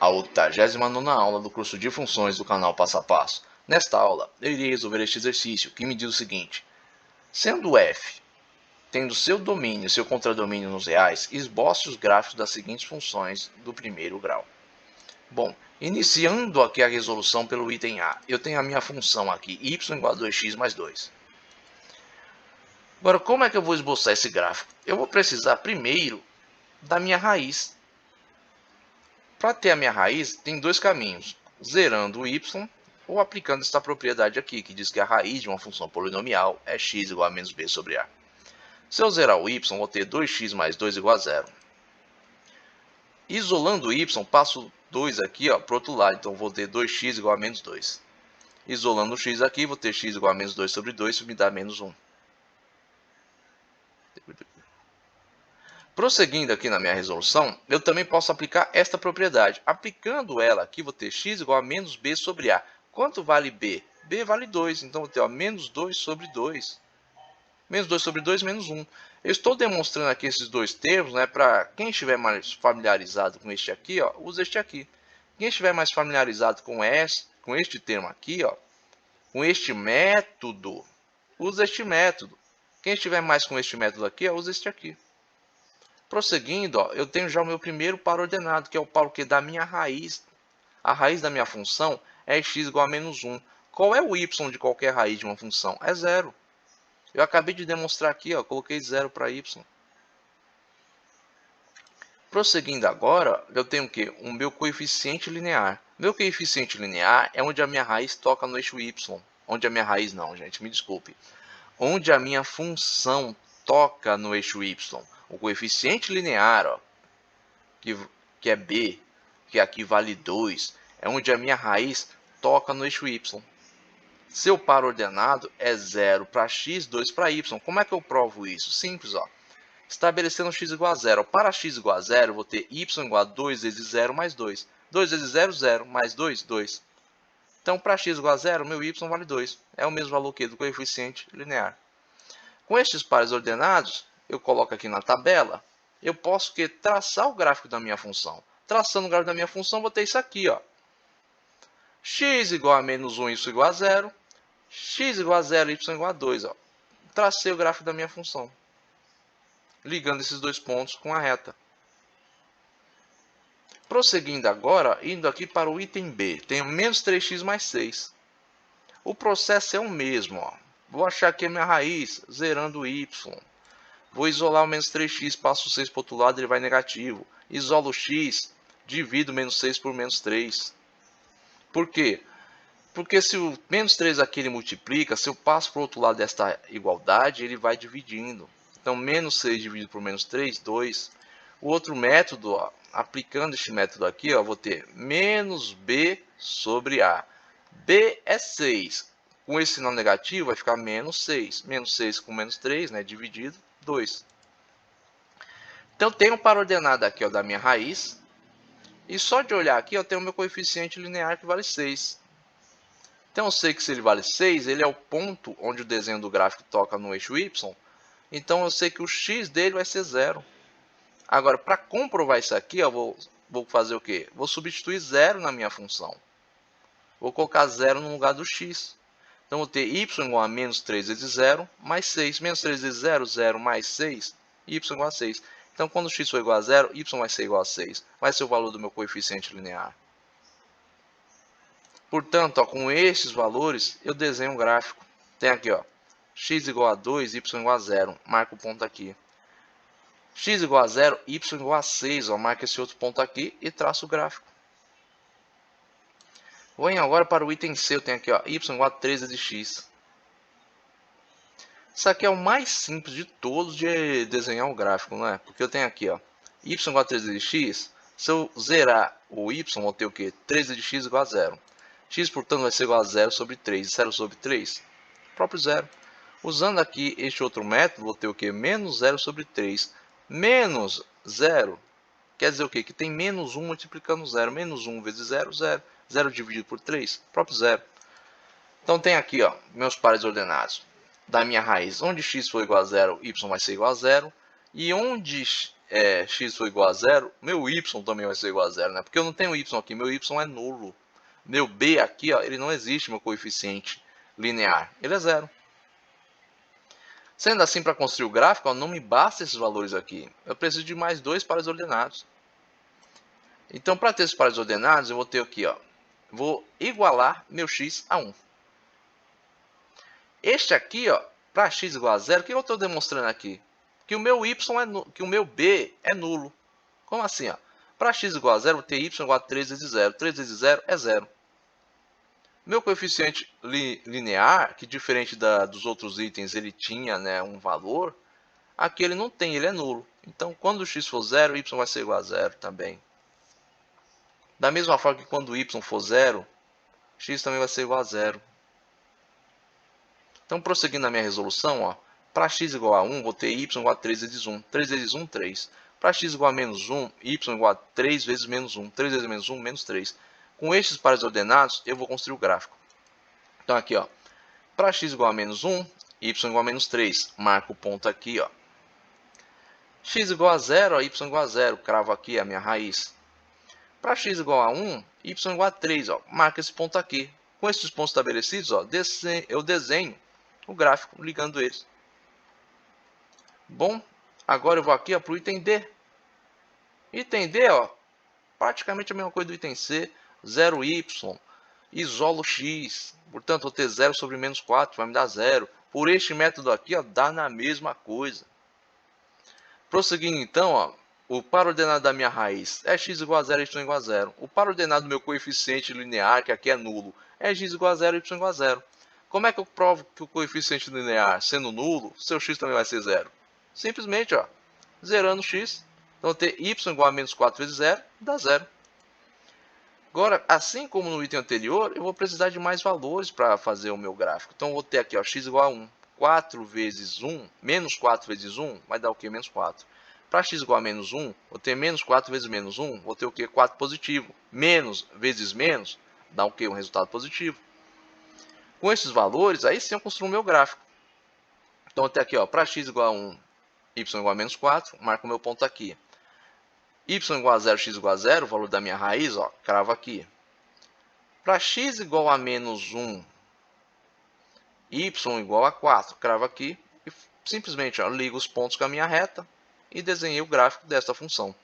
a 89ª aula do curso de funções do canal Passo a Passo. Nesta aula, eu irei resolver este exercício que me diz o seguinte: sendo f tendo seu domínio e seu contradomínio nos reais, esboce os gráficos das seguintes funções do primeiro grau. Bom, iniciando aqui a resolução pelo item A, eu tenho a minha função aqui, y igual a 2x mais 2. Agora, como é que eu vou esboçar esse gráfico? Eu vou precisar primeiro da minha raiz. Para ter a minha raiz, tem dois caminhos: zerando o y ou aplicando esta propriedade aqui, que diz que a raiz de uma função polinomial é x igual a menos b sobre a. Se eu zerar o y, vou ter 2x mais 2 igual a 0. Isolando o y, passo 2 aqui para o outro lado, então vou ter 2x igual a menos 2. Isolando o x aqui, vou ter x igual a menos 2 sobre 2, isso me dá menos 1. Prosseguindo aqui na minha resolução, eu também posso aplicar esta propriedade. Aplicando ela aqui, vou ter x igual a menos b sobre a. Quanto vale b? b vale 2, então vou ter menos 2 sobre 2. Menos 2 sobre 2, menos 1. Eu estou demonstrando aqui esses dois termos, para quem estiver mais familiarizado com este aqui, usa este aqui. Quem estiver mais familiarizado com este termo aqui, com este método, usa este método. Quem estiver mais com este método aqui, usa este aqui. Prosseguindo, eu tenho já o meu primeiro par ordenado, que é o par da minha raiz. A raiz da minha função é x igual a menos 1. Qual é o y de qualquer raiz de uma função? É 0. Eu acabei de demonstrar aqui, coloquei 0 para y. Prosseguindo agora, eu tenho o quê? O meu coeficiente linear. Meu coeficiente linear é onde a minha raiz toca no eixo y. Onde a minha raiz não, gente, me desculpe. Onde a minha função toca no eixo y. O coeficiente linear, que é b, que aqui vale 2, é onde a minha raiz toca no eixo y. Seu par ordenado é 0 para x, 2 para y. Como é que eu provo isso? Simples, estabelecendo x igual a 0. Para x igual a 0, eu vou ter y igual a 2 vezes 0 mais 2. 2 vezes 0, 0. Mais 2, 2. Então, para x igual a 0, meu y vale 2. É o mesmo valor que do coeficiente linear. Com estes pares ordenados, eu coloco aqui na tabela, eu posso traçar o gráfico da minha função. Traçando o gráfico da minha função, vou ter isso aqui, x igual a menos 1, y igual a 0. X igual a 0, y igual a 2. Tracei o gráfico da minha função, ligando esses dois pontos com a reta. Prosseguindo agora, indo aqui para o item B, tenho menos 3x mais 6. O processo é o mesmo. Vou achar aqui a minha raiz, zerando o y. Vou isolar o menos 3x, passo o 6 para o outro lado, ele vai negativo. Isolo o x, divido menos 6 por menos 3. Por quê? Porque se o menos 3 aqui ele multiplica, se eu passo para o outro lado desta igualdade, ele vai dividindo. Então, menos 6 dividido por menos 3, 2. O outro método, aplicando este método aqui, vou ter menos b sobre a. b é 6. Com esse sinal negativo, vai ficar menos 6. Menos 6 com menos 3, dividido, 2. Então, eu tenho um par ordenado aqui da minha raiz. E só de olhar aqui, eu tenho o meu coeficiente linear que vale 6. Então, eu sei que se ele vale 6, ele é o ponto onde o desenho do gráfico toca no eixo y. Então, eu sei que o x dele vai ser 0. Agora, para comprovar isso aqui, eu vou fazer o quê? Vou substituir 0 na minha função. Vou colocar 0 no lugar do x. Então, vou ter y igual a menos 3 vezes 0 mais 6. Menos 3 vezes 0, 0 mais 6, y igual a 6. Então, quando x for igual a 0, y vai ser igual a 6. Vai ser o valor do meu coeficiente linear. Portanto, com esses valores, eu desenho um gráfico. Tem aqui, x igual a 2, y igual a 0. Marca o ponto aqui. X igual a 0, y igual a 6. Marca esse outro ponto aqui e traço o gráfico. Vou agora para o item C. Eu tenho aqui, y igual a 13 de x. Isso aqui é o mais simples de todos de desenhar um gráfico, não é? Porque eu tenho aqui, y igual a 13 de x. Se eu zerar o y, vou ter o quê? 13 de x igual a 0. X, portanto, vai ser igual a 0 sobre 3. 0 sobre 3? Próprio 0. Usando aqui este outro método, vou ter o quê? Menos 0 sobre 3. Menos 0 quer dizer o quê? Que tem menos 1 multiplicando 0. Menos 1 vezes 0, 0. 0 dividido por 3, próprio 0. Então, tem aqui meus pares ordenados da minha raiz. Onde x for igual a 0, y vai ser igual a 0. E onde x for igual a zero, meu y também vai ser igual a zero, né? Porque eu não tenho y aqui, meu y é nulo. Meu b aqui, ó, ele não existe, meu coeficiente linear, ele é zero. Sendo assim, para construir o gráfico, ó, não me basta esses valores aqui. Eu preciso de mais dois pares ordenados. Então, para ter esses pares ordenados, eu vou ter aqui, ó, vou igualar meu x a 1. Este aqui, ó, para x igual a zero, o que eu estou demonstrando aqui? Que o meu y que o meu b é nulo. Como assim? Para x igual a zero, eu vou ter y igual a 3 vezes 0. 3 vezes 0 é 0. Meu coeficiente linear, que diferente dos outros itens, ele tinha, né, um valor, aqui ele não tem, ele é nulo. Então, quando o x for 0, y vai ser igual a 0 também. Da mesma forma que quando y for 0, x também vai ser igual a 0. Então, prosseguindo na minha resolução, para x igual a 1, vou ter y igual a 3 vezes 1. 3 vezes 1, 3. Para x igual a menos 1, y igual a 3 vezes menos 1. 3 vezes menos 1, menos 3. Com estes pares ordenados, eu vou construir o gráfico. Então, aqui, para x igual a menos 1, y igual a menos 3. Marco o ponto aqui, x igual a 0, y igual a 0. Cravo aqui a minha raiz. Para x igual a 1, y igual a 3. Marco esse ponto aqui. Com esses pontos estabelecidos, eu desenho o gráfico ligando eles. Bom, agora eu vou aqui para o item D. Item D, praticamente a mesma coisa do item C. 0y, isolo x. Portanto, vou ter 0 sobre menos 4, vai me dar 0. Por este método aqui, dá na mesma coisa. Prosseguindo então, o par ordenado da minha raiz é x igual a 0 e y igual a 0. O par ordenado do meu coeficiente linear, que aqui é nulo, é x igual a 0 e y igual a 0. Como é que eu provo que o coeficiente linear, sendo nulo, seu x também vai ser 0? Simplesmente, zerando x. Então, eu ter y igual a menos 4 vezes 0, dá 0. Agora, assim como no item anterior, eu vou precisar de mais valores para fazer o meu gráfico. Então, eu vou ter aqui, x igual a 1. 4 vezes 1, menos 4 vezes 1, vai dar o quê? Menos 4. Para x igual a menos 1, vou ter menos 4 vezes menos 1, vou ter o quê? 4 positivo. Menos vezes menos, dá o quê? Um resultado positivo. Com esses valores, aí sim eu construo o meu gráfico. Então, até aqui, para x igual a 1, y igual a menos 4, marco o meu ponto aqui. Y igual a 0, x igual a 0, o valor da minha raiz, cravo aqui. Para x igual a menos 1, y igual a 4, cravo aqui. E simplesmente ligo os pontos com a minha reta e desenhei o gráfico desta função.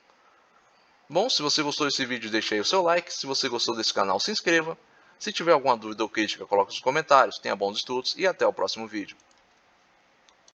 Bom, se você gostou desse vídeo, deixe aí o seu like. Se você gostou desse canal, se inscreva. Se tiver alguma dúvida ou crítica, coloque nos comentários. Tenha bons estudos e até o próximo vídeo.